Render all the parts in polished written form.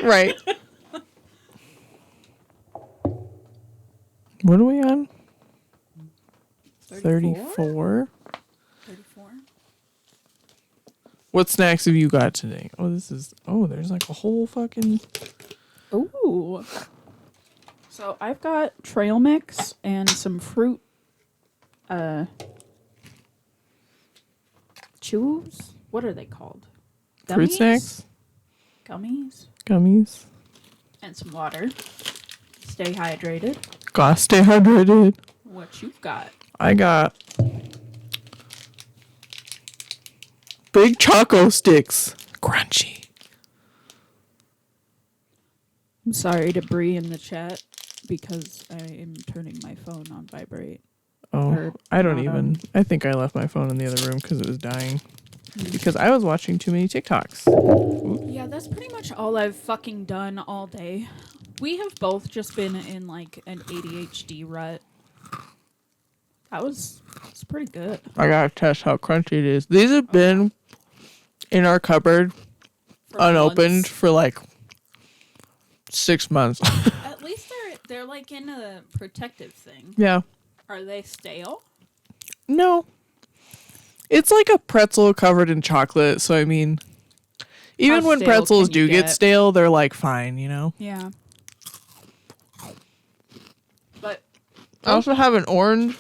Right. What are we on? 34? 34. What snacks have you got today? There's like a whole fucking... Ooh. So I've got trail mix and some fruit chews. What are they called? Gummies? Fruit snacks? Gummies. And some water. Stay hydrated. Gotta stay hydrated. What you got? I got big choco sticks. Crunchy. I'm sorry to Bree in the chat because I am turning my phone on vibrate. Oh, I don't even. I think I left my phone in the other room because it was dying. Because I was watching too many TikToks. Yeah, that's pretty much all I've fucking done all day. We have both just been in like an ADHD rut. It's pretty good. I gotta test how crunchy it is. These have been in our cupboard unopened for like 6 months. At least they're like in a protective thing. Yeah. Are they stale? No. It's like a pretzel covered in chocolate, so I mean, even when pretzels do get stale, they're like fine, you know? Yeah. But I also have an orange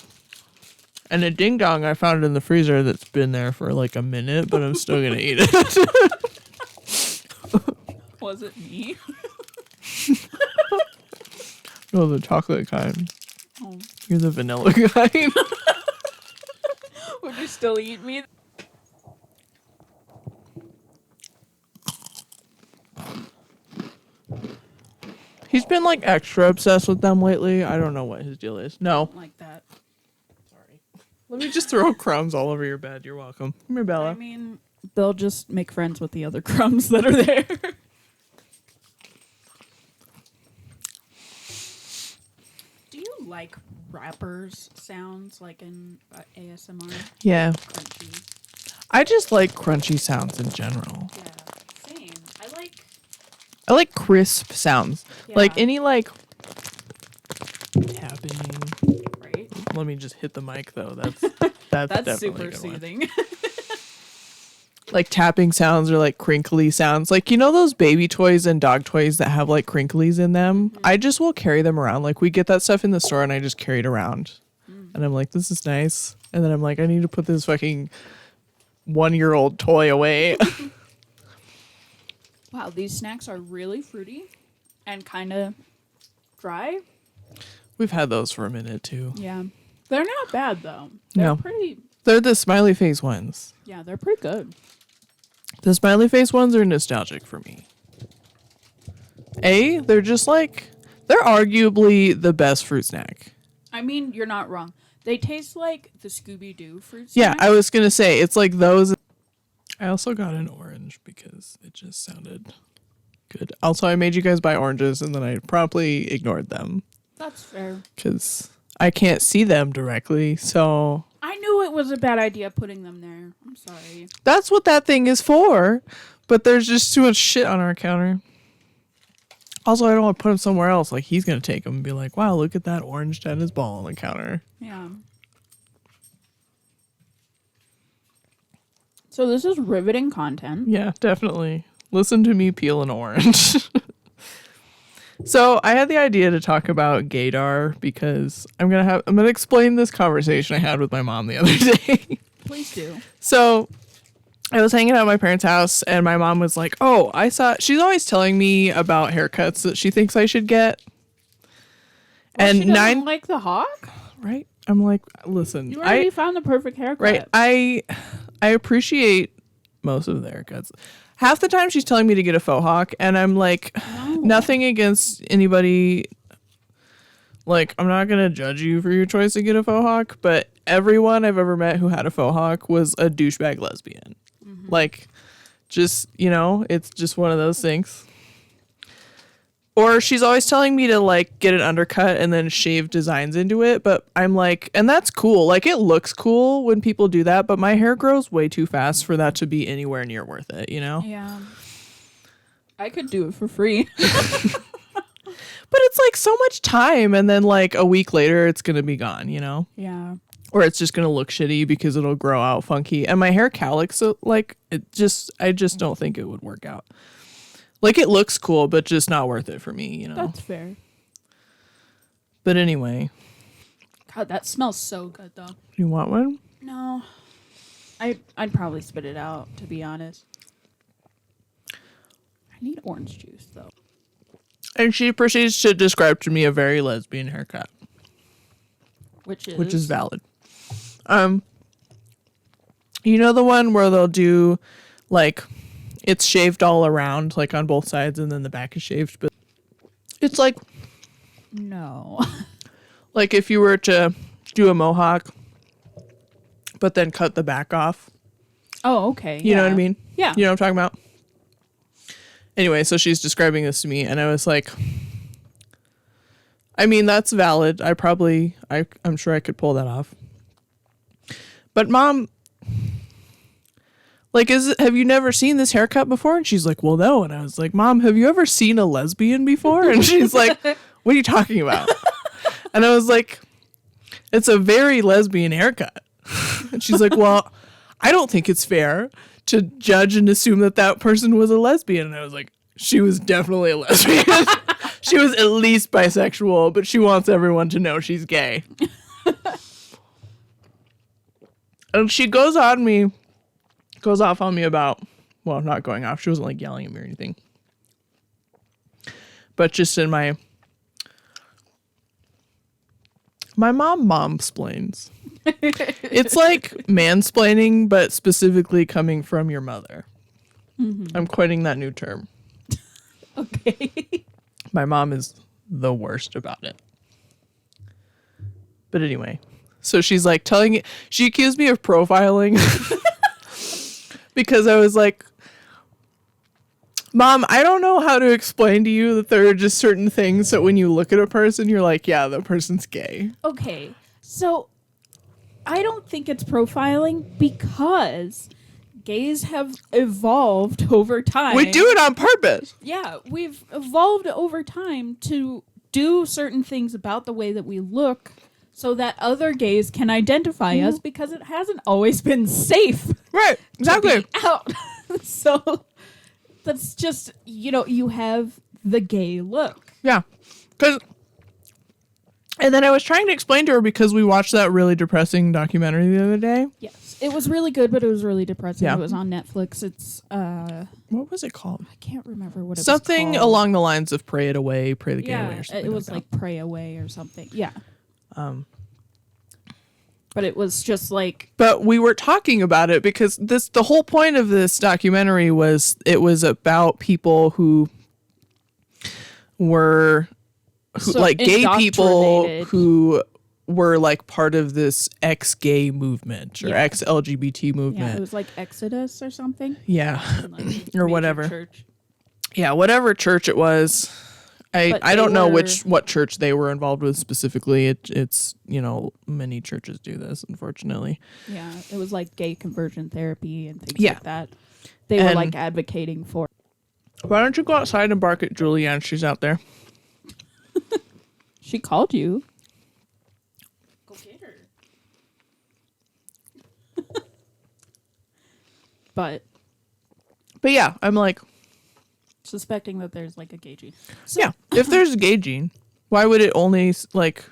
and a ding dong I found in the freezer that's been there for like a minute, but I'm still gonna eat it. Was it me? No, the chocolate kind. Oh. You're the vanilla kind. Would you still eat me? He's been like extra obsessed with them lately. I don't know what his deal is. No. Like that. Sorry. Let me just throw crumbs all over your bed. You're welcome. Come here, Bella. I mean, they'll just make friends with the other crumbs that are there. Do you like rappers sounds like in ASMR? Yeah. Crunchy. I just like crunchy sounds in general. Yeah, same. I like crisp sounds. Yeah. Like any like tapping. Right. Let me just hit the mic though. That's definitely super soothing. Like tapping sounds or like crinkly sounds. Like, you know those baby toys and dog toys that have like crinklies in them? Mm-hmm. I just will carry them around. Like we get that stuff in the store and I just carry it around. And I'm like, this is nice. And then I'm like, I need to put this fucking 1-year-old toy away. Wow, these snacks are really fruity and kind of dry. We've had those for a minute too. Yeah. They're not bad though. They're pretty. They're the smiley face ones. Yeah, they're pretty good. The smiley face ones are nostalgic for me. They're just like, they're arguably the best fruit snack. I mean, you're not wrong. They taste like the Scooby-Doo fruit snack. Yeah, I was going to say, it's like those. I also got an orange because it just sounded good. Also, I made you guys buy oranges and then I promptly ignored them. That's fair. Because I can't see them directly, so... I knew it was a bad idea putting them there. I'm sorry. That's what that thing is for, but there's just too much shit on our counter. Also, I don't want to put him somewhere else. Like, he's going to take them and be like, wow, look at that orange tennis ball on the counter. Yeah. So this is riveting content. Yeah, definitely. Listen to me peel an orange. So I had the idea to talk about gaydar because I'm gonna explain this conversation I had with my mom the other day. Please do. So I was hanging out at my parents' house and my mom was like, "Oh, she's always telling me about haircuts that she thinks I should get." Well, and she doesn't like the hawk, right? I'm like, listen, you already found the perfect haircut, right? I appreciate most of the haircuts. Half the time she's telling me to get a faux hawk, and I'm like, nothing against anybody. Like, I'm not going to judge you for your choice to get a faux hawk, but everyone I've ever met who had a faux hawk was a douchebag lesbian. Mm-hmm. Like, just, it's just one of those things. Or she's always telling me to, like, get an undercut and then shave designs into it. But I'm like, and that's cool. Like, it looks cool when people do that. But my hair grows way too fast for that to be anywhere near worth it, Yeah. I could do it for free. But it's like so much time, and then like a week later it's gonna be gone, you know? Yeah. Or it's just gonna look shitty because it'll grow out funky. And my hair cowlicks, so like I just don't think it would work out. Like it looks cool, but just not worth it for me, you know? That's fair. But anyway. God, that smells so good though. You want one? No. I'd probably spit it out, to be honest. I need orange juice though. And she proceeds to describe to me a very lesbian haircut. Which is valid. You know the one where they'll do like it's shaved all around, like on both sides, and then the back is shaved, but it's like no. Like if you were to do a mohawk but then cut the back off. Oh, okay. You know what I mean? Yeah. You know what I'm talking about? Anyway, so she's describing this to me, and I was like, I mean, that's valid. I'm sure I could pull that off. But Mom, like, have you never seen this haircut before? And she's like, well, no. And I was like, Mom, have you ever seen a lesbian before? And she's like, what are you talking about? And I was like, it's a very lesbian haircut. And she's like, well, I don't think it's fair to judge and assume that person was a lesbian. And I was like, she was definitely a lesbian. She was at least bisexual, but she wants everyone to know she's gay. And she goes off on me about, well, not going off. She wasn't like yelling at me or anything. But just in my mom-splains. It's like mansplaining, but specifically coming from your mother. Mm-hmm. I'm coining that new term. Okay. My mom is the worst about it. But anyway, so she's like she accused me of profiling because I was like, Mom, I don't know how to explain to you that there are just certain things that when you look at a person, you're like, yeah, that person's gay. Okay, so I don't think it's profiling because gays have evolved over time. We do it on purpose. Yeah, we've evolved over time to do certain things about the way that we look so that other gays can identify us because it hasn't always been safe. Right, exactly. To be out. So that's just, you have the gay look. Yeah. And then I was trying to explain to her because we watched that really depressing documentary the other day. Yes. It was really good, but it was really depressing. Yeah. It was on Netflix. It's what was it called? I can't remember what it was something called. along the lines of Pray It Away, Pray the Gay Away or something. It was like Pray Away or something. Yeah. But it was just like, but we were talking about it because the whole point of this documentary was it was about people who were like gay people who were like part of this ex-gay movement or ex-LGBT movement. Yeah, it was like Exodus or something. Yeah. Like or whatever. Church. Yeah, whatever church it was. I don't know what church they were involved with specifically. It's many churches do this, unfortunately. Yeah, it was like gay conversion therapy and things like that. They were like advocating for. Why don't you go outside and bark at Julianne? She's out there. She called you. Go get her. But yeah, I'm like suspecting that there's like a gay gene. So, yeah, if there's a gay gene, why would it only like?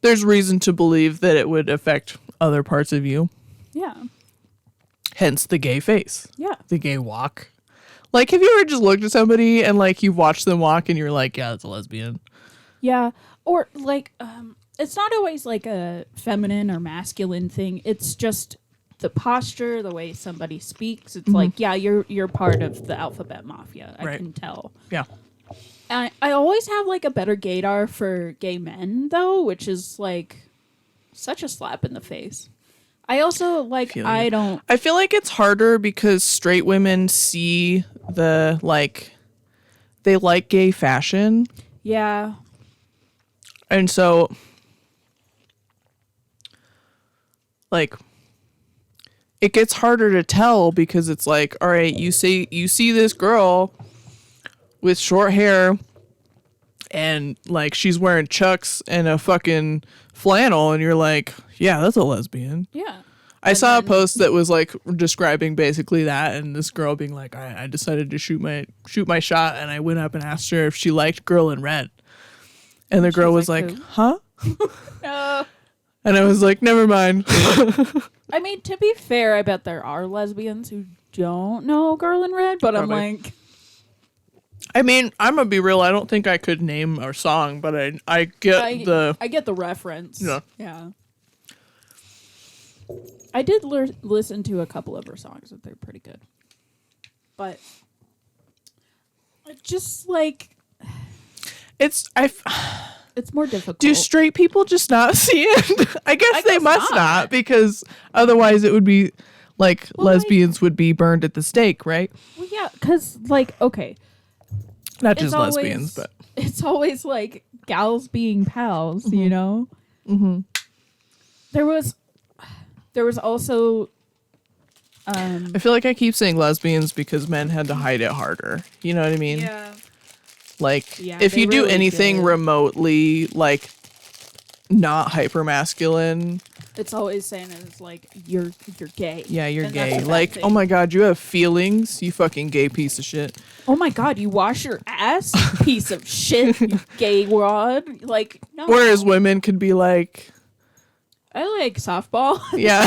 There's reason to believe that it would affect other parts of you. Yeah. Hence the gay face. Yeah. The gay walk. Like, have you ever just looked at somebody and like you've watched them walk and you're like, yeah, that's a lesbian. Yeah. Or like, it's not always like a feminine or masculine thing. It's just the posture, the way somebody speaks. It's like, yeah, you're part of the alphabet mafia. I can tell. Yeah. And I always have like a better gaydar for gay men though, which is like such a slap in the face. I also like I feel like it's harder because straight women see the like they like gay fashion. Yeah. And so like it gets harder to tell because it's like, all right, you see this girl with short hair and like she's wearing chucks and a fucking flannel and you're like, yeah, that's a lesbian. Yeah. I saw a post that was like describing basically that, and this girl being like, I decided to shoot my shot, and I went up and asked her if she liked Girl in Red, and the girl was like, huh? No. And I was like, never mind. I mean, to be fair, I bet there are lesbians who don't know Girl in Red, but Probably. I'm like, I mean, I'm gonna be real. I don't think I could name a song, but I get the reference. Yeah. Yeah. I did listen to a couple of her songs, and they're pretty good. But just like it's more difficult. Do straight people just not see it? I guess they must not, because otherwise it would be like lesbians would be burned at the stake, right? Well, yeah, because like, okay, not just lesbians, but it's always like gals being pals, you know. Mm-hmm. There was also. I feel like I keep saying lesbians because men had to hide it harder. You know what I mean? Yeah. Like, if you do anything remotely, like, not hyper masculine, it's always saying it's like you're gay. Yeah, you're gay. Like, oh my god, you have feelings, you fucking gay piece of shit. Oh my god, you wash your ass, piece of shit, you gay wad. Like, no. Whereas women could be like, I like softball. Yeah.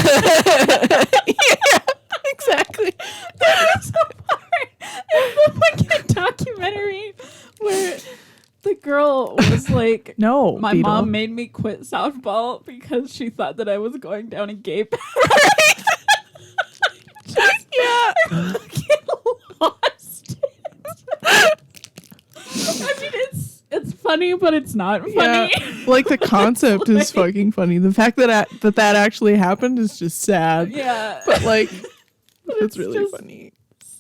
Yeah, exactly. There's a part in the fucking documentary where the girl was like, no, my Beetle. mom made me quit softball because she thought that I was going down a gay path. Yeah. I fucking lost it. I mean, it's funny, but it's not funny. Yeah. Like, the concept is fucking funny. The fact that that actually happened is just sad. Yeah. But like, it's really funny.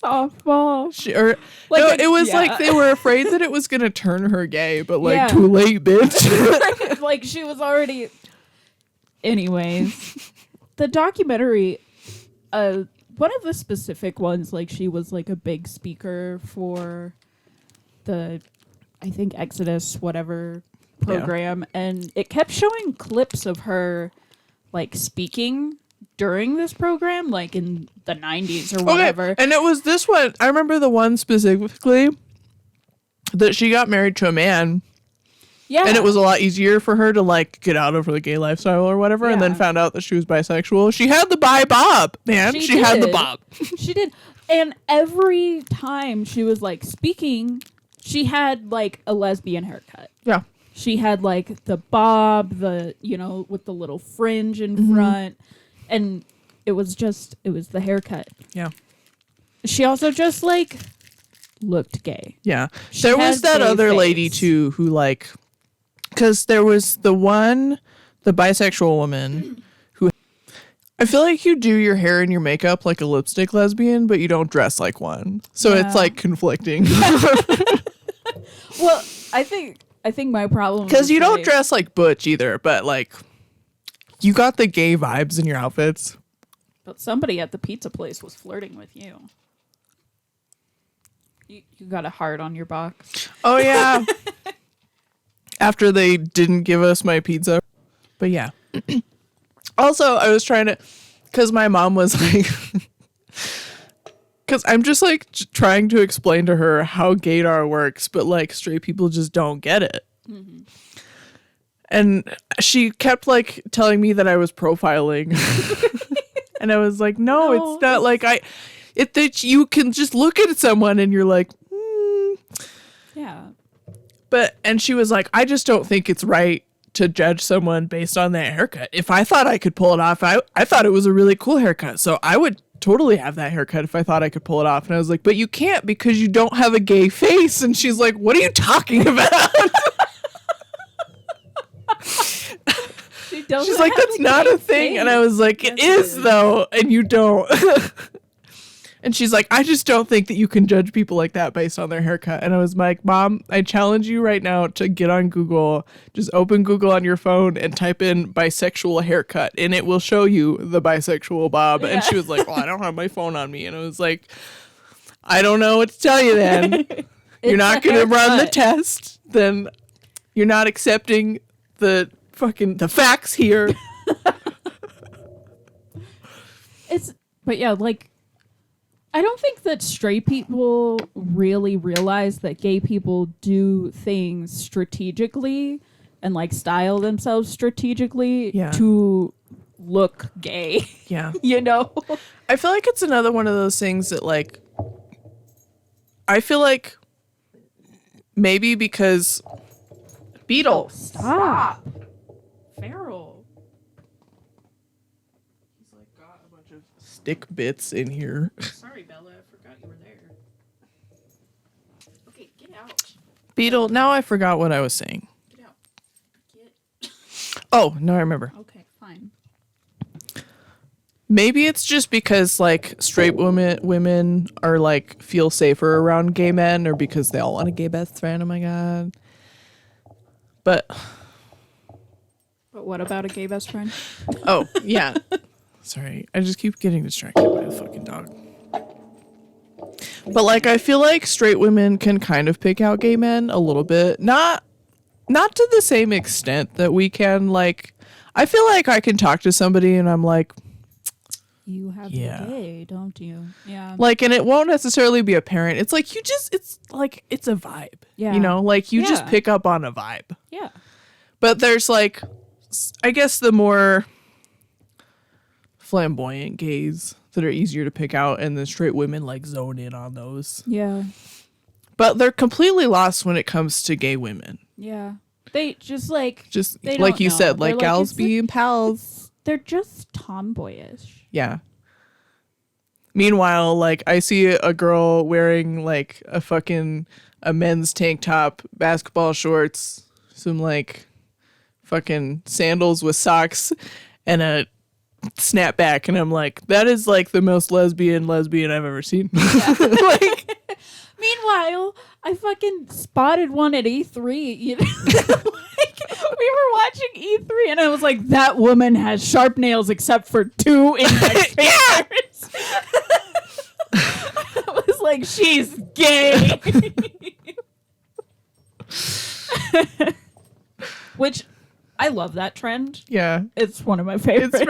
Softball. It was like they were afraid that it was gonna turn her gay, but like, too late, bitch. Like, she was already. Anyways, the documentary, one of the specific ones, like, she was like a big speaker for the, I think, Exodus whatever program, and it kept showing clips of her like speaking during this program, like in the 90s or whatever. Okay. And it was this one. I remember the one specifically that she got married to a man. Yeah. And it was a lot easier for her to like get out of the gay lifestyle or whatever, and then found out that she was bisexual. She had the bi bob, man. She had the bob. She did. And every time she was like speaking, she had like a lesbian haircut. Yeah. She had like the bob, with the little fringe in front. And it was the haircut. Yeah. She also just like looked gay. Yeah. There was that other lady too who like, because there was the bisexual woman who, I feel like you do your hair and your makeup like a lipstick lesbian, but you don't dress like one. So it's like conflicting. Well, I think my problem, because you don't dress like butch either, but like, you got the gay vibes in your outfits. But somebody at the pizza place was flirting with you. You got a heart on your box. Oh, yeah. After they didn't give us my pizza. But yeah. Also, I was trying to... Because my mom was like... Because I'm just like trying to explain to her how gaydar works, but like straight people just don't get it. Mm-hmm. And she kept like telling me that I was profiling. And I was like, no, it's not like that you can just look at someone and you're like, yeah. And she was like, I just don't think it's right to judge someone based on their haircut. If I thought I could pull it off, I thought it was a really cool haircut. So I would totally have that haircut if I thought I could pull it off. And I was like, but you can't because you don't have a gay face. And she's like, what are you talking about? She's like, that's not a thing. And I was like, it is though. And you don't. And she's like, I just don't think that you can judge people like that based on their haircut. And I was like, Mom, I challenge you right now to get on Google. Just open Google on your phone and type in bisexual haircut. And it will show you the bisexual bob. Yeah. And she was like, well, I don't have my phone on me. And I was like, I don't know what to tell you then. you're not going to run the haircut. test, then you're not accepting the facts here. But yeah, like, I don't think that straight people really realize that gay people do things strategically and like style themselves strategically to look gay. Yeah. You know? I feel like it's another one of those things that, like, I feel like maybe because Beetle. Stop. Feral. He's like got a bunch of stick bits in here. Sorry, Bella. I forgot you were there. Okay, get out. Beetle, now I forgot what I was saying. Get out. Oh, no, I remember. Okay, fine. Maybe it's just because, like, straight women are, like, feel safer around gay men, or because they all want a gay best friend. Oh my god. But what about a gay best friend? oh, yeah. Sorry. I just keep getting distracted by the fucking dog. But, like, I feel like straight women can kind of pick out gay men a little bit. Not to the same extent that we can, like, I feel like I can talk to somebody and I'm like, You have the gay, don't you? Yeah. like, and it won't necessarily be apparent. It's like it's like it's a vibe. Yeah. You know, like you just pick up on a vibe. Yeah. But there's like, I guess the more flamboyant gays that are easier to pick out, and the straight women like zone in on those. Yeah. But they're completely lost when it comes to gay women. Yeah. They just like they like don't you know. said, They're like gals it's being pals. They're just tomboyish. Yeah. Meanwhile, like I see a girl wearing like a men's tank top, basketball shorts, some like fucking sandals with socks, and a snapback, and I'm like, that is like the most lesbian I've ever seen. Like, meanwhile, I fucking spotted one at E3. You know? Like, we were watching E3, and I was like, that woman has sharp nails except for 2 index fingers. I was like, she's gay. Which, I love that trend. yeah. It's one of my favorites.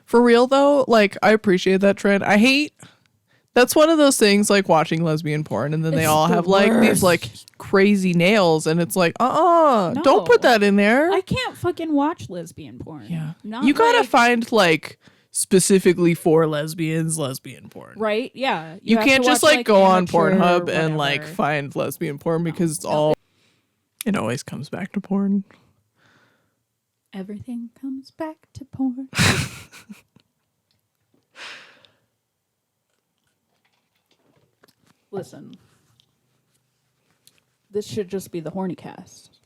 For real though, like I appreciate that trend. I hate that's one of those things like watching lesbian porn and then they It's all the have like these worst. like crazy nails and it's like No. don't put that in there. I can't fucking watch lesbian porn. Yeah. Not You gotta like- find like specifically for lesbian porn. Right? Yeah. You have can't to just watch, like go on amateur Pornhub and like whatever. find lesbian porn because it's all it always comes back to porn. Everything comes back to porn. Listen. This should just be the horny cast.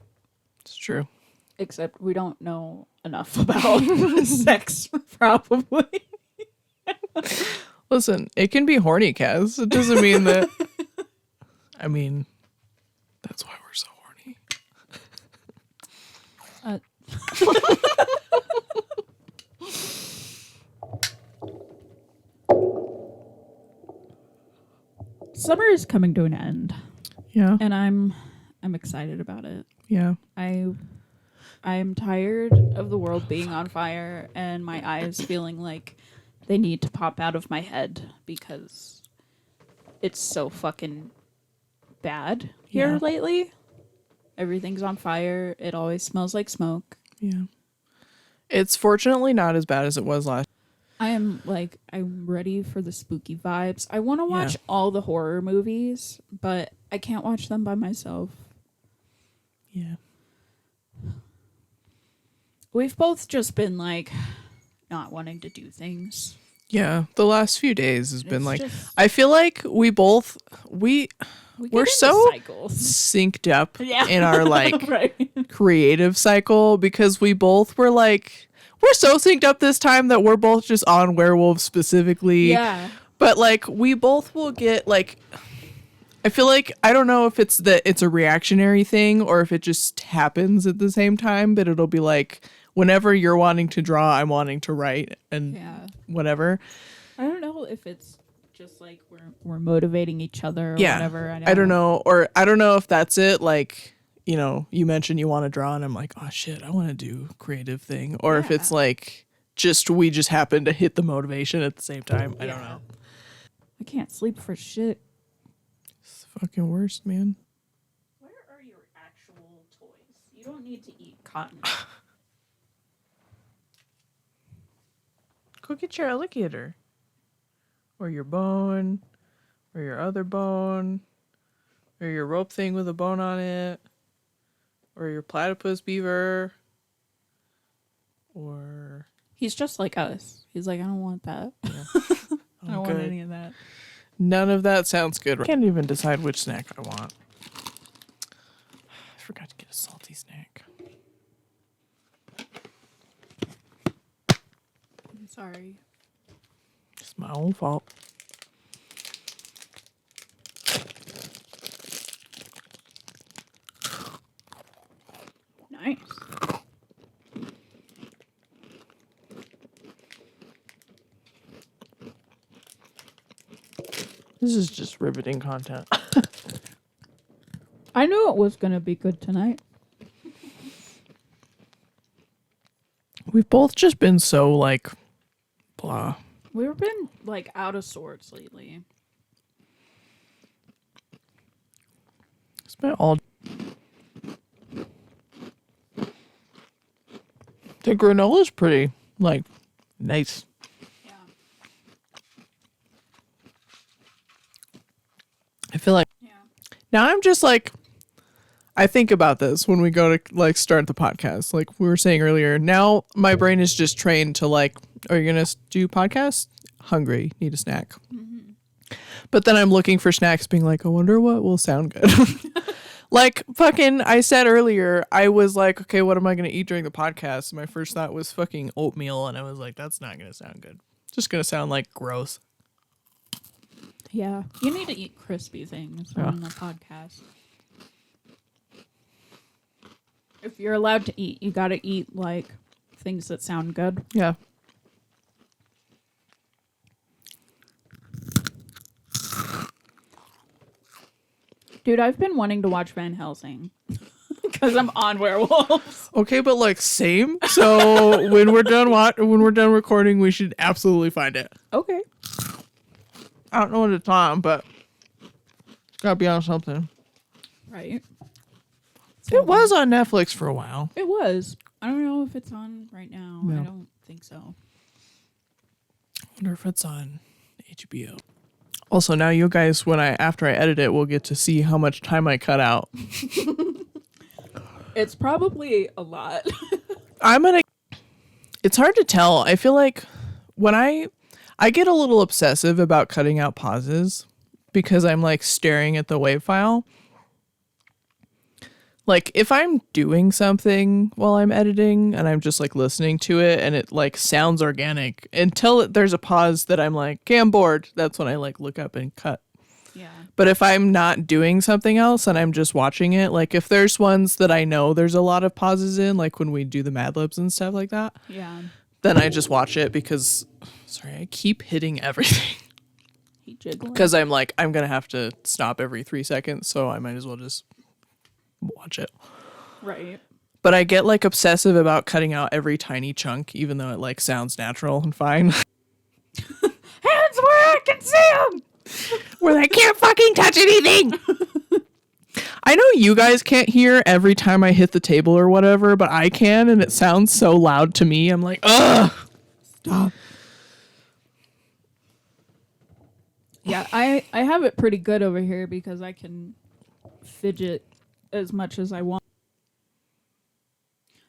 It's true. Except we don't know enough about sex, probably. Listen, it can be horny cast. It doesn't mean that I mean that's why we're so horny. Summer is coming to an end, Yeah. and I'm excited about it. Yeah. I am tired of the world being on fire and my eyes feeling like they need to pop out of my head because it's so fucking bad here Yeah. lately. Everything's on fire. It always smells like smoke. Yeah. It's fortunately not as bad as it was last. I'm ready for the spooky vibes. I want to watch all the horror movies, but I can't watch them by myself. Yeah. We've both just been like not wanting to do things. Yeah. The last few days has been It's like just- I feel like we're We get we're into so cycles. synced up Yeah. in our like Right. creative cycle because we both were like we're so synced up this time that we're both just on werewolves specifically. Yeah. But like we both will get like I feel like I don't know if it's that it's a reactionary thing or if it just happens at the same time, but it'll be like whenever you're wanting to draw, I'm wanting to write and Yeah. whatever. I don't know if it's just like we're motivating each other or Yeah. whatever. I don't know. Or I don't know if that's it. Like, you know, you mentioned you want to draw, and I'm like, oh shit, I want to do creative thing. Or if it's like we just happen to hit the motivation at the same time. I don't know. I can't sleep for shit. It's the fucking worst, man. Where are your actual toys? You don't need to eat cotton. Go get your alligator. Or your bone. Or your other bone. Or your rope thing with a bone on it. Or your platypus beaver. Or... He's just like us. He's like, I don't want that. Yeah. I don't want any of that. None of that sounds good. I can't even decide which snack I want. I forgot to get a salty snack. I'm sorry. It's my own fault. Nice. This is just riveting content. I knew it was gonna be good tonight. We've both just been so like blah. We've been like out of sorts lately. It's been all. The granola's pretty like nice. Yeah. I feel like now I'm just like I think about this when we go to like start the podcast. Like we were saying earlier, now my brain is just trained to like, are you gonna do podcasts? Hungry, need a snack. Mm-hmm. But then I'm looking for snacks, being like, I wonder what will sound good. Like fucking, I said earlier, I was like, okay, what am I gonna eat during the podcast? My first thought was fucking oatmeal, and I was like, that's not gonna sound good. Just gonna sound like gross. Yeah. You need to eat crispy things on the podcast. If you're allowed to eat, you gotta eat like things that sound good. Yeah. Dude, I've been wanting to watch Van Helsing because I'm on werewolves. Okay, but like same. So when we're done recording, we should absolutely find it. Okay. I don't know what it's on, but it's gotta be on something. Right. It was on Netflix for a while. It was. I don't know if it's on right now. No. I don't think so. I wonder if it's on HBO. Also, now you guys, after I edit it, will get to see how much time I cut out. It's probably a lot. It's hard to tell. I feel like when I get a little obsessive about cutting out pauses because I'm like staring at the WAV file. Like if I'm doing something while I'm editing and I'm just like listening to it and it like sounds organic until there's a pause that I'm like, okay, I'm bored. That's when I like look up and cut. Yeah. But if I'm not doing something else and I'm just watching it, like if there's ones that I know there's a lot of pauses in, like when we do the Mad Libs and stuff like that, Yeah. then I just watch it because, sorry, I keep hitting everything. Jiggling. Because I'm like, I'm going to have to stop every 3 seconds, so I might as well just watch it. Right. But I get like obsessive about cutting out every tiny chunk, even though it like sounds natural and fine. Hands where I can see them! Where I can't fucking touch anything! I know you guys can't hear every time I hit the table or whatever, but I can, and it sounds so loud to me. I'm like, ugh! Stop. Yeah, I have it pretty good over here because I can fidget as much as I want.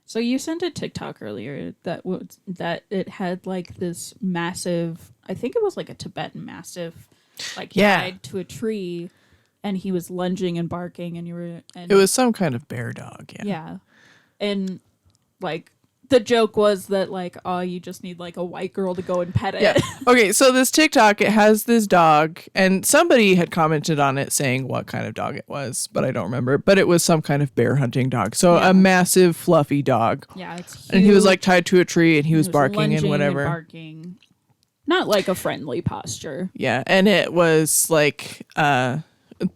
So you sent a TikTok earlier that it had like this massive, I think it was like a Tibetan mastiff, like tied to a tree, and he was lunging and barking, and it was some kind of bear dog, yeah, and like the joke was that like, oh, you just need like a white girl to go and pet it. Yeah. Okay, so this TikTok, it has this dog, and somebody had commented on it saying what kind of dog it was, but I don't remember. But it was some kind of bear hunting dog. So a massive, fluffy dog. Yeah, it's huge. And he was like tied to a tree, and he was barking and lunging whatever. And barking. Not like a friendly posture. Yeah, and it was like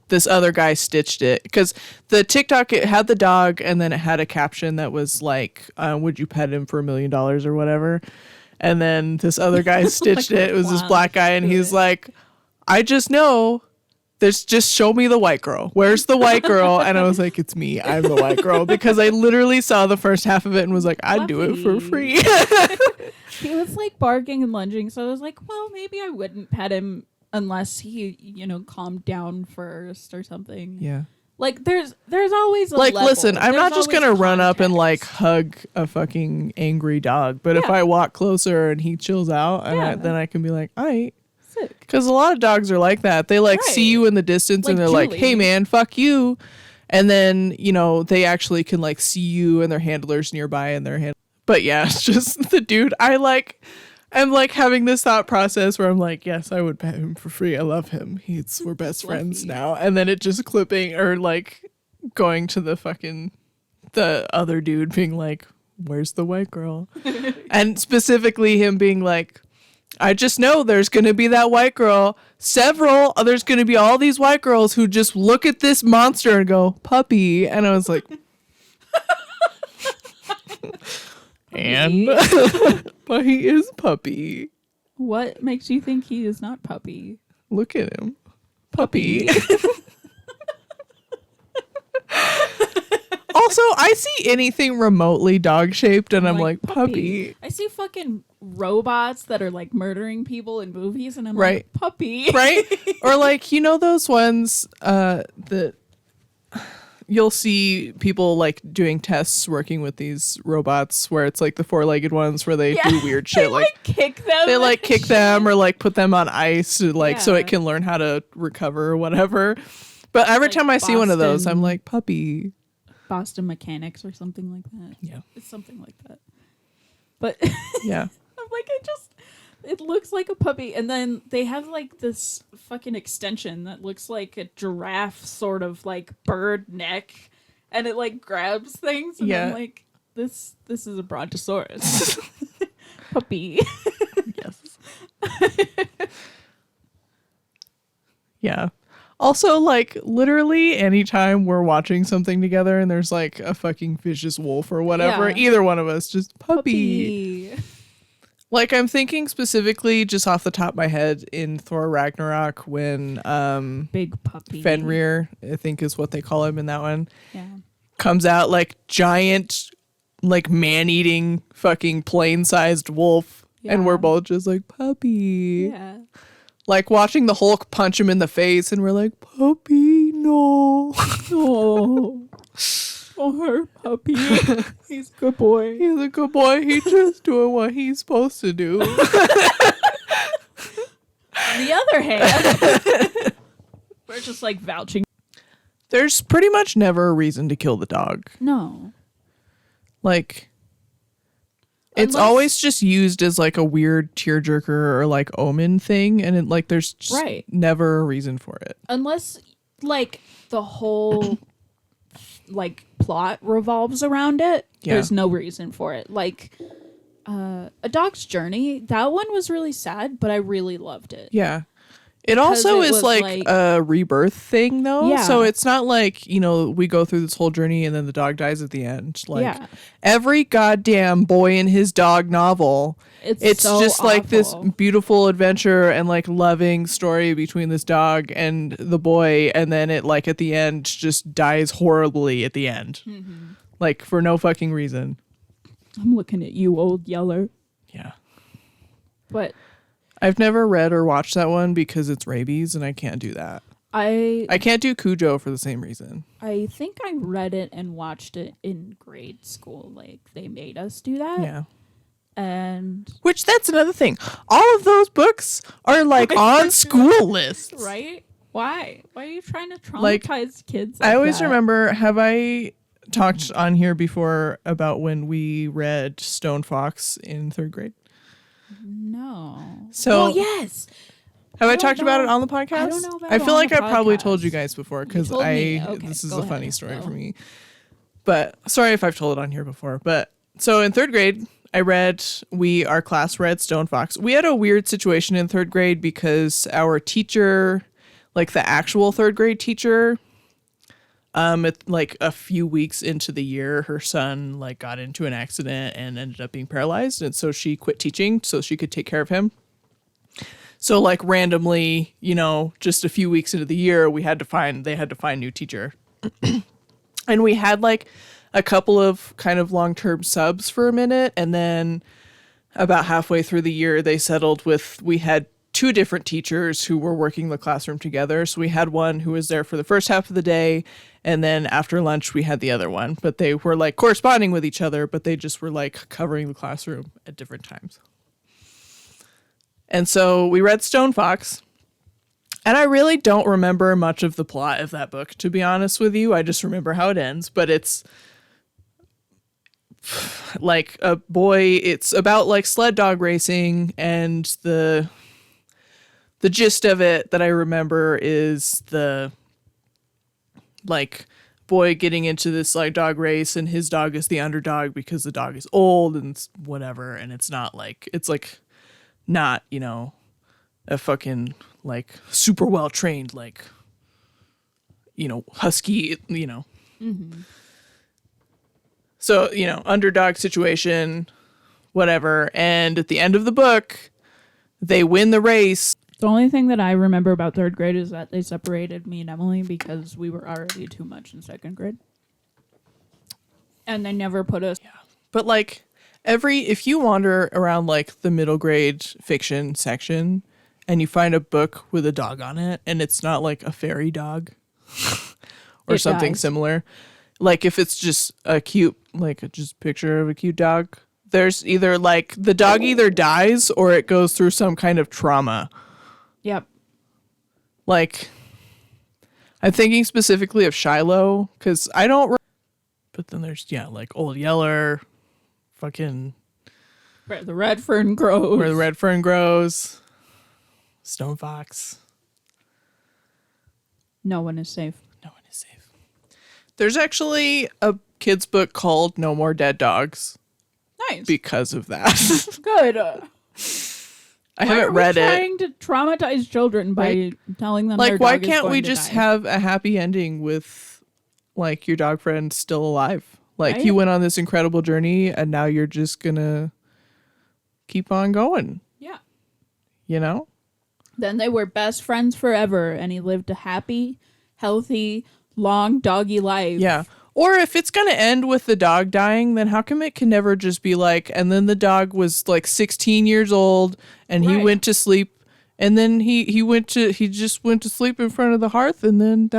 this other guy stitched it because the TikTok, it had the dog and then it had a caption that was like, would you pet him for $1 million or whatever? And then this other guy stitched it. It was this black guy and he's like, I just know there's just show me the white girl. Where's the white girl? And I was like, it's me. I'm the white girl, because I literally saw the first half of it and was like, I'd do it for free. He was like barking and lunging, so I was like, well, maybe I wouldn't pet him unless he, calmed down first or something. Yeah. Like there's always a like level. Listen, I'm There's not just always gonna run up and context. like hug a fucking angry dog, but if Yeah. I walk closer and he chills out, and then I can be like, alright. Sick. Because a lot of dogs are like that. They like see Right. you in the distance and Like they're like, Julie. hey man, fuck you. And then, they actually can like see you and their handlers nearby and their hand. But yeah, it's just the dude. I'm like having this thought process where I'm like, yes, I would pet him for free. I love him. We're best friends now. And then it just clipping or like going to the other dude being like, where's the white girl? And specifically him being like, I just know there's going to be that white girl. There's going to be all these white girls who just look at this monster and go, puppy. And I was like, and but he is puppy. What makes you think he is not puppy? Look at him. Puppy. Also, I see anything remotely dog shaped and I'm like, puppy. I see fucking robots that are like murdering people in movies and I'm Right. like, puppy. Right? Or like, those ones that you'll see people like doing tests working with these robots where it's like the 4-legged ones where they do weird shit. They like kick them. they like kick them or like put them on ice to, like so Yeah. it can learn how to recover or whatever. But every Like time I see one of those, Boston. I'm like, puppy. Boston Mechanics or something like that. Yeah. It's something like that. But Yeah. I'm like, it looks like a puppy. And then they have like this fucking extension that looks like a giraffe sort of like bird neck. And it like grabs things. And Yeah. I'm like, this is a brontosaurus. Puppy. Yes. Yeah. Also, like, literally anytime we're watching something together and there's like a fucking vicious wolf or whatever, Yeah. either one of us just puppy. Like, I'm thinking specifically just off the top of my head in Thor Ragnarok when Big puppy. Fenrir, I think is what they call him in that one, Yeah. comes out like giant, like man-eating fucking plane-sized wolf. And Yeah. we're both just like, puppy. Yeah. Like watching the Hulk punch him in the face and we're like, puppy, no. Oh. Oh, her puppy. He's a good boy. He's a good boy. He's just doing what he's supposed to do. On the other hand, we're just like vouching. There's pretty much never a reason to kill the dog. No. Like, it's Unless- always just used as like a weird tearjerker or like omen thing. And it, like, there's just Right. never a reason for it. Unless like the whole like plot revolves around it, Yeah. there's no reason for it. Like A Dog's Journey, that one was really sad, but I really loved it. Yeah. It Because also it is was, like a rebirth thing though. Yeah. So it's not like, we go through this whole journey and then the dog dies at the end. Like Yeah. every goddamn boy and his dog novel, it's so just like this awful. beautiful adventure and like loving story between this dog and the boy, and then it like at the end just dies horribly at the end. Mm-hmm. Like for no fucking reason. I'm looking at you, old yeller. Yeah. But I've never read or watched that one because it's rabies and I can't do that. I can't do Cujo for the same reason. think I read it and watched it in grade school. Like they made us do that. Yeah. And Which that's another thing. All of those books are like on school lists. right? Why? Why are you trying to traumatize Like, kids? I always that? remember, have I talked on here before about when we read Stone Fox in 3rd grade? No. So well, yes. have I don't talked about know. it on the podcast? I don't know about I it feel on like the I probably podcast. told you guys before because told me. Okay, this is go a ahead. funny story Go. for me. But sorry if I've told it on here before. But so in 3rd grade, our class read Stone Fox. We had a weird situation in third grade because our teacher, like the actual third grade teacher, like a few weeks into the year, her son like got into an accident and ended up being paralyzed. And so she quit teaching so she could take care of him. So like randomly, just a few weeks into the year, they had to find a new teacher. And we had like a couple of kind of long-term subs for a minute. And then about halfway through the year, we had 2 different teachers who were working the classroom together. So we had one who was there for the first half of the day. And then after lunch, we had the other one. But they were like corresponding with each other, but they just were like covering the classroom at different times. And so we read Stone Fox. And I really don't remember much of the plot of that book, to be honest with you. I just remember how it ends. But it's like it's about like sled dog racing, and the gist of it that I remember is the like boy getting into this like dog race, and his dog is the underdog because the dog is old and whatever, and it's like not, a fucking like super well trained like husky, Mm-hmm. So, underdog situation, whatever. And at the end of the book, they win the race. The only thing that I remember about third grade is that they separated me and Emily because we were already too much in second grade. And they never put us. Yeah. But like if you wander around like the middle grade fiction section and you find a book with a dog on it and it's not like a fairy dog or something similar, like if it's just a cute, like just picture of a cute dog, there's either like the dog either dies or it goes through some kind of trauma. Yep. Like, I'm thinking specifically of Shiloh because I don't. But then there's like Old Yeller, fucking where the red fern grows, Stone Fox. No one is safe. There's actually a kid's book called No More Dead Dogs. Nice. Because of that. Good. I haven't read it. Trying to traumatize children by telling them like, their why dog can't is we going just to die? have a happy ending with like your dog friend still alive? Like Right? you went on this incredible journey and now you're just gonna keep on going. Yeah. Then they were best friends forever and he lived a happy, healthy, long doggy life. Yeah. Or if it's going to end with the dog dying, then how come it can never just be like, and then the dog was like 16 years old and he went to sleep and then he just went to sleep in front of the hearth and then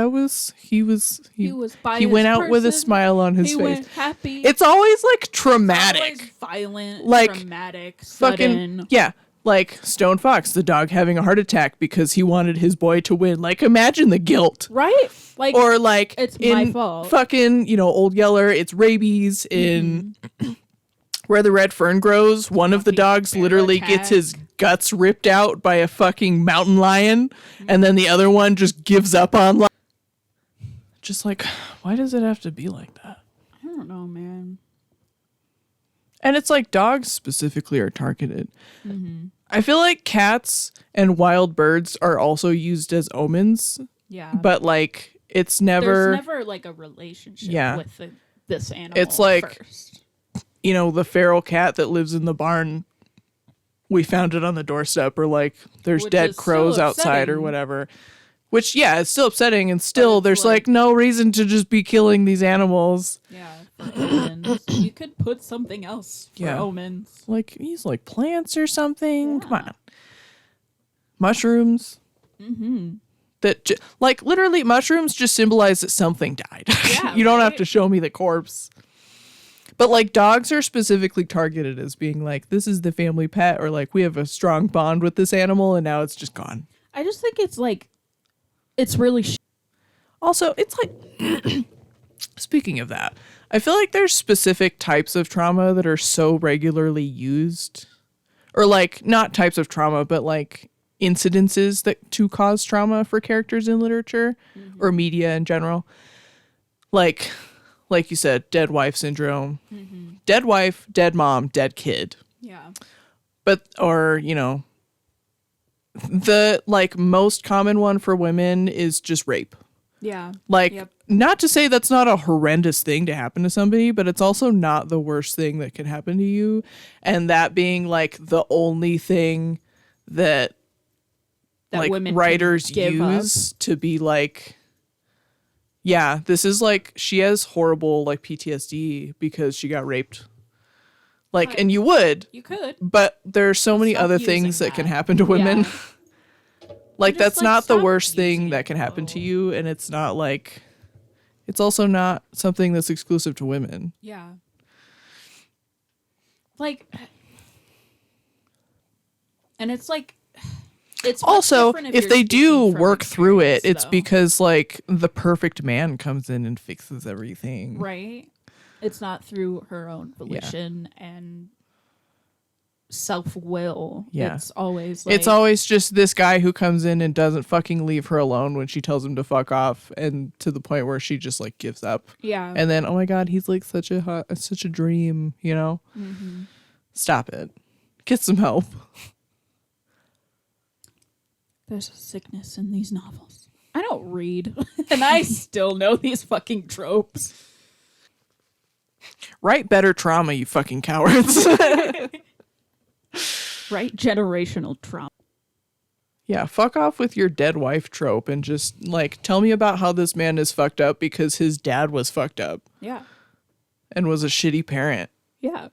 he went out with a smile on his face. Went happy. It's always like traumatic. It's always violent, like dramatic, fucking sudden. yeah. Like Stone Fox, the dog having a heart attack because he wanted his boy to win. Like, imagine the guilt. Right? Like, or like it's in my fault. Fucking, Old Yeller, it's rabies. In Where the Red Fern Grows, one of the dogs literally gets his guts ripped out by a fucking mountain lion, and then the other one just gives up on life. Just like, why does it have to be like that? I don't know, man. And it's like dogs specifically are targeted. Mm-hmm. I feel like cats and wild birds are also used as omens. Yeah. But like there's never like a relationship with this animal. It's like first. The feral cat that lives in the barn. We found it on the doorstep, or like there's dead crows outside or whatever. Which, yeah, it's still upsetting, and still there's like no reason to just be killing these animals. Yeah, for omens. You could put something else for omens. Like, use like plants or something. Yeah. Come on. Mushrooms. Mm-hmm. That, like, literally, mushrooms just symbolize that something died. Yeah, you don't have to show me the corpse. But, like, dogs are specifically targeted as being like, this is the family pet, or like, we have a strong bond with this animal, and now it's just gone. I just think it's like, it's really also, it's like, speaking of that, I feel like there's specific types of trauma that are so regularly used, or like, not types of trauma, but like incidences that to cause trauma for characters in literature or media in general. Like like you said, dead wife syndrome. Dead wife, dead mom, dead kid. Yeah. But, or, you know, the like most common one for women is just rape. Yeah. Like, Yep. not to say that's not a horrendous thing to happen to somebody, but it's also not the worst thing that could happen to you. And that being like the only thing that like women writers can give use to be like, yeah, this is like, she has horrible like PTSD because she got raped. Like, Right. and you would, You could. but there's so many Stop other using things that that. can happen to women. Yeah. Like, Just, that's like, not the stop worst using thing that it, can happen to though. you. And it's not like, it's also not something that's exclusive to women. Yeah. Like, and it's like, it's much Also, different if you're they do speaking from work through it, experience, it's though. because like the perfect man comes in and fixes everything. Right. It's not through her own volition and self-will. Yeah. It's always like, It's always just this guy who comes in and doesn't fucking leave her alone when she tells him to fuck off, and to the point where she just like gives up. yeah. And then, oh my god, he's like such a dream, you know? Stop it. Get some help. There's a sickness in these novels. I don't read, and I still know these fucking tropes. Write better trauma, you fucking cowards. Right? Generational trauma. Yeah, fuck off with your dead wife trope and just like tell me about how this man is fucked up because his dad was fucked up Yeah. and was a shitty parent. Yeah.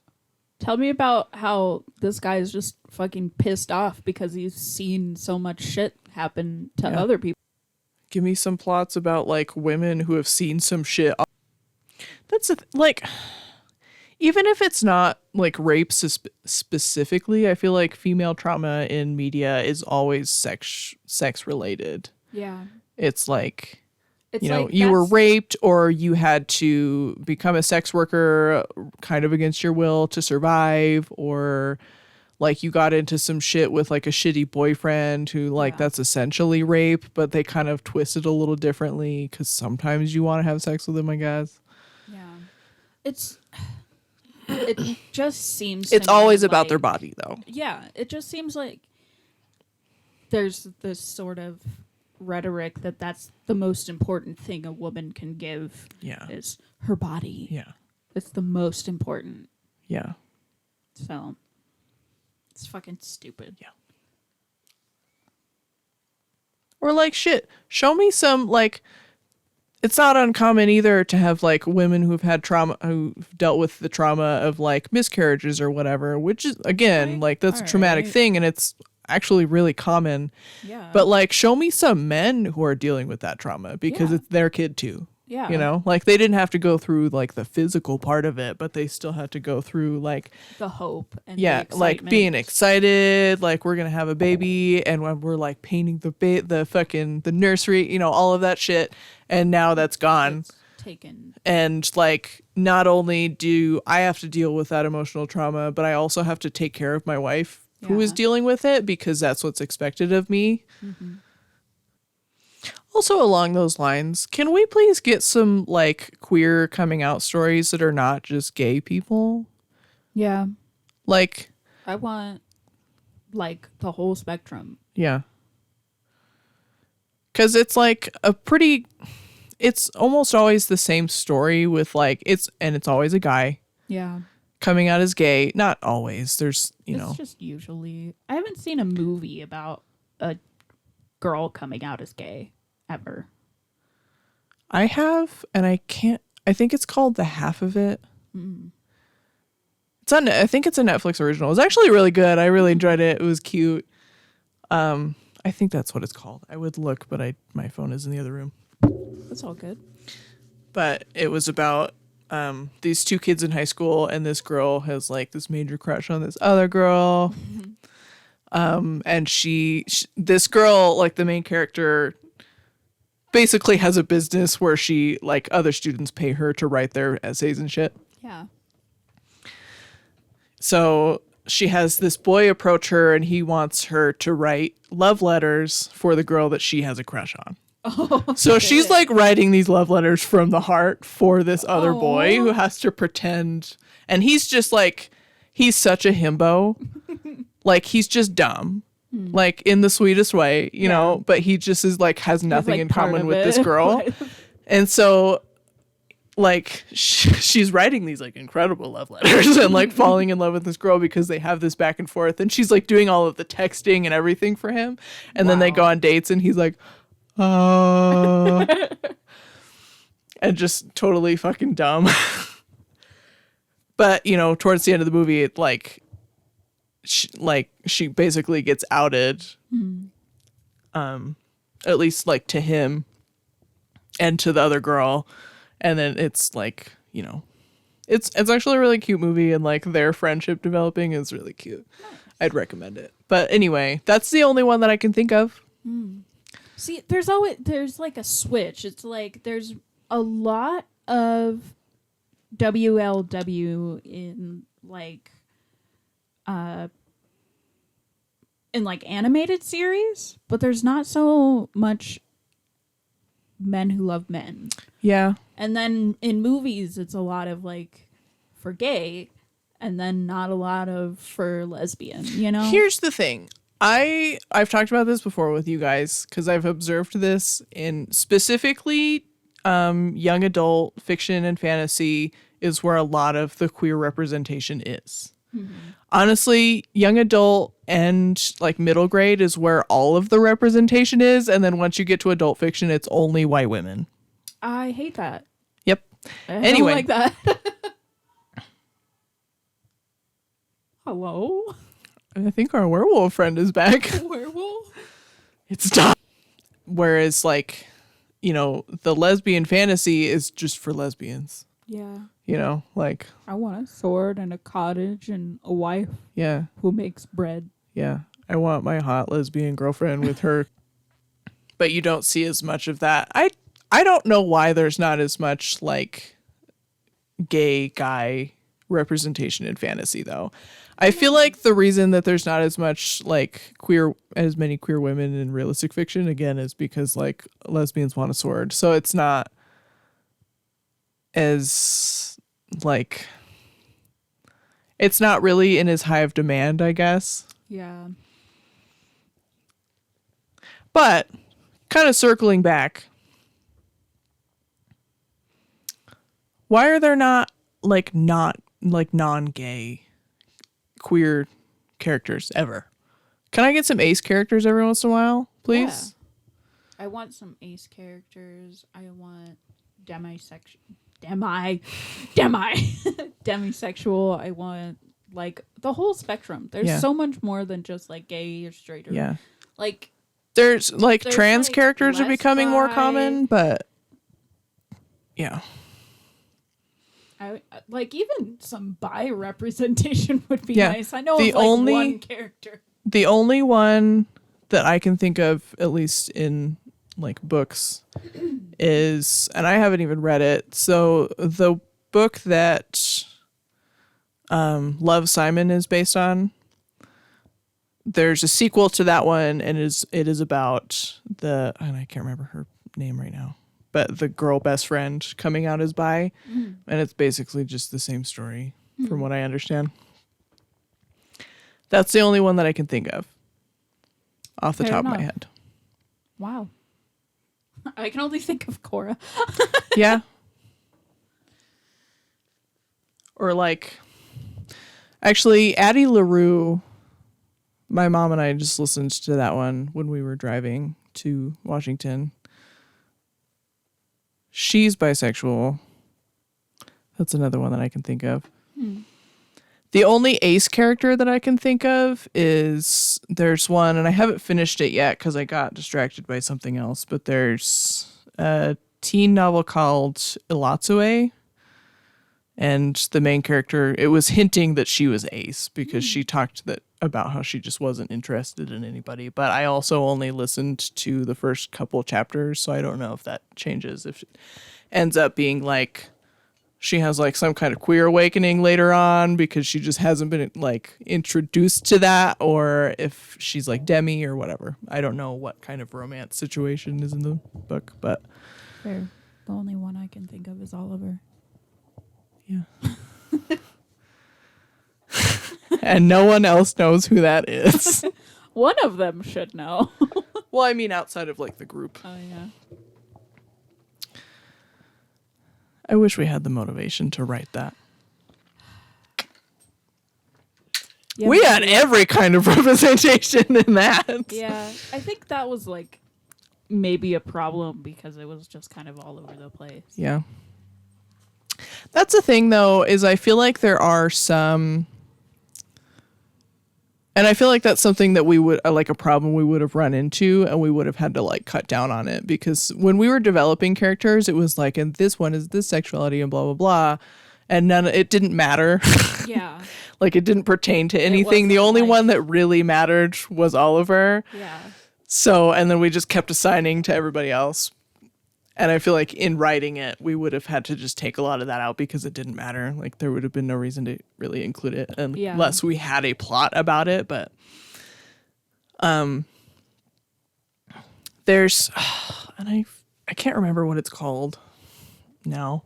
Tell me about how this guy is just fucking pissed off because he's seen so much shit happen to Yeah. other people. Give me some plots about like women who have seen some shit. That's like, even if it's not like rape specifically, I feel like female trauma in media is always sex related. Yeah. It's like, It's you know, like you were that's- raped or you had to become a sex worker kind of against your will to survive, or like you got into some shit with like a shitty boyfriend who like Yeah. that's essentially rape, but they kind of twist it a little differently because sometimes you want to have sex with them, I guess. Yeah. It just seems It's to me always about their like- body though. Yeah, it just seems like there's this sort of rhetoric that that's the most important thing a woman can give Yeah. is her body. Yeah. It's the most important. Yeah. So it's fucking stupid. Yeah. Or like shit, show me some like, it's not uncommon either to have like women who've had trauma, who've dealt with the trauma of like miscarriages or whatever, which is again Right. like that's a All traumatic right. thing and it's actually really common. Yeah. But like show me some men who are dealing with that trauma because Yeah. it's their kid too. yeah. You know, like they didn't have to go through like the physical part of it, but they still had to go through like, The hope and the yeah, like being excitement. excited, like we're gonna have a baby, and when we're like painting the fucking the nursery, you know, all of that shit, and now that's gone. It's taken. And like, not only do I have to deal with that emotional trauma, but I also have to take care of my wife who is Yeah. dealing with it because that's what's expected of me. Also, along those lines, can we please get some like queer coming out stories that are not just gay people? Yeah. Like, I want like the whole spectrum. yeah. Because it's like it's almost always the same story with like, it's always a guy Yeah. coming out as gay. Not always. There's, you It's know, just usually I haven't seen a movie about a girl coming out as gay ever. I have, and I think it's called The Half of It. It's I think it's a Netflix original. It was actually really good. I really enjoyed it. It was cute. I think that's what it's called. I would look, but my phone is in the other room. That's all good. But it was about these two kids in high school, and this girl has like this major crush on this other girl. And this girl, like the main character, basically has a business where she like other students pay her to write their essays and shit. Yeah. So she has this boy approach her and he wants her to write love letters for the girl that she has a crush on. Oh, So she's like writing these love letters from the heart for this other boy Aw. who has to pretend. And he's just like, he's such a himbo. Like, he's just dumb. Like, in the sweetest way, you know, but he just is like, has nothing like, in part common of with this it. girl. And so, like, she's writing these like incredible love letters and like falling in love with this girl because they have this back and forth. And she's like doing all of the texting and everything for him. And then they go on dates and he's like, and just totally fucking dumb. But, you know, towards the end of the movie, it she basically gets outed, at least like to him and to the other girl. And then it's like, you know, it's actually a really cute movie, and like their friendship developing is really cute. Nice. I'd recommend it. But anyway, that's the only one that I can think of. See, there's like a switch. It's like there's a lot of WLW in like animated series, but there's not so much men who love men. Yeah. And then in movies, it's a lot of like for gay, and then not a lot of for lesbian, you know? Here's the thing. I've talked about this before with you guys because I've observed this in specifically young adult fiction and fantasy is where a lot of the queer representation is. Honestly, young adult and like middle grade is where all of the representation is, and then once you get to adult fiction, it's only white women. I hate that. Yep. I don't like that. Hello? I think our werewolf friend is back. Werewolf? It's done. Whereas, like, you know, the lesbian fantasy is just for lesbians. Yeah. You know, like, I want a sword and a cottage and a wife yeah, who makes bread. yeah. I want my hot lesbian girlfriend with her. But you don't see as much of that. I don't know why there's not as much, like, gay guy representation in fantasy, though. I feel like the reason that there's not as much like as many queer women in realistic fiction, again, is because like lesbians want a sword. So it's not as like, it's not really in as high of demand, I guess. Yeah. But kind of circling back, why are there not non-gay queer characters ever? Can I get some ace characters every once in a while, please? Yeah. I want some ace characters. I want demisexual. I want like the whole spectrum. There's so much more than just like gay or straight or like there's trans like characters are becoming more common, but yeah. I like even some bi representation would be nice. I know the of like only, one character. The only one that I can think of, at least in like books, is, and I haven't even read it. So the book that Love, Simon is based on, there's a sequel to that one, and it is about and I can't remember her name right now, but the girl best friend coming out as bi, and it's basically just the same story from what I understand. That's the only one that I can think of off the top of my head. Wow. I can only think of Cora. Yeah. Or like, actually, Addie LaRue, my mom and I just listened to that one when we were driving to Washington. She's bisexual. That's another one that I can think of. The only ace character that I can think of is, there's one, and I haven't finished it yet because I got distracted by something else, but there's a teen novel called Ilatsue, and the main character, it was hinting that she was ace because she talked about how she just wasn't interested in anybody. But I also only listened to the first couple chapters, so I don't know if that changes, if it ends up being like she has like some kind of queer awakening later on because she just hasn't been like introduced to that, or if she's like Demi or whatever. I don't know what kind of romance situation is in the book, but Fair. The only one I can think of is Oliver. yeah. And no one else knows who that is. One of them should know. Well, I mean outside of like the group. Oh, yeah. I wish we had the motivation to write that. Yeah, We had every kind of representation in that. Yeah, I think that was like maybe a problem because it was just kind of all over the place. Yeah. That's the thing though, is I feel like there are some, and I feel like that's something that we would, like a problem we would have run into, and we would have had to like cut down on it, because when we were developing characters, it was like, and this one is this sexuality and blah, blah, blah. And it didn't matter. Yeah. Like it didn't pertain to anything. The only one that really mattered was Oliver. Yeah. So, and then we just kept assigning to everybody else. And I feel like in writing it, we would have had to just take a lot of that out because it didn't matter. Like there would have been no reason to really include it unless we had a plot about it. But there's, and I can't remember what it's called now.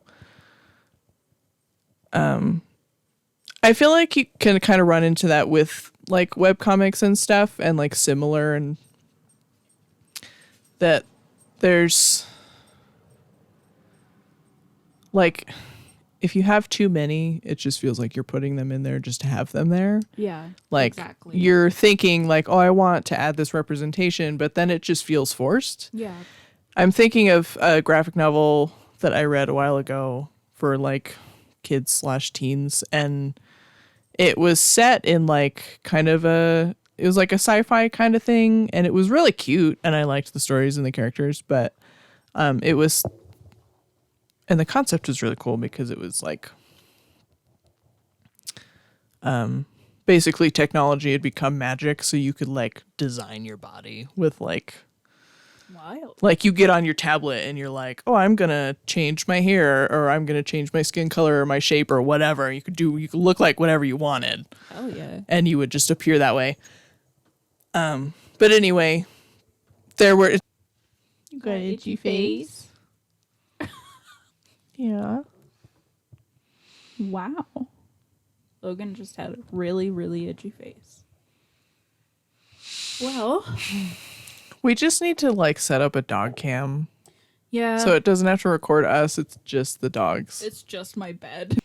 I feel like you can kind of run into that with like webcomics and stuff, and like similar, and that there's like, if you have too many, it just feels like you're putting them in there just to have them there. Yeah. Like exactly. You're thinking like, oh, I want to add this representation, but then it just feels forced. Yeah. I'm thinking of a graphic novel that I read a while ago for like kids/teens, and it was set in like kind of it was like a sci-fi kind of thing, and it was really cute, and I liked the stories and the characters, but it was, and the concept was really cool because it was like basically technology had become magic, so you could like design your body with like, wild. like you get on your tablet and you're like, oh, I'm gonna change my hair, or I'm gonna change my skin color or my shape or whatever. You could look like whatever you wanted. Oh yeah. And you would just appear that way. But anyway, there were, You got an itchy face. yeah. Wow. Logan just had a really, really itchy face. Well, We just need to like set up a dog cam yeah. so it doesn't have to record us. It's just the dogs. It's just my bed.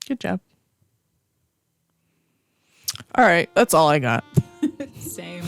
Good job. All right, that's all I got. Same.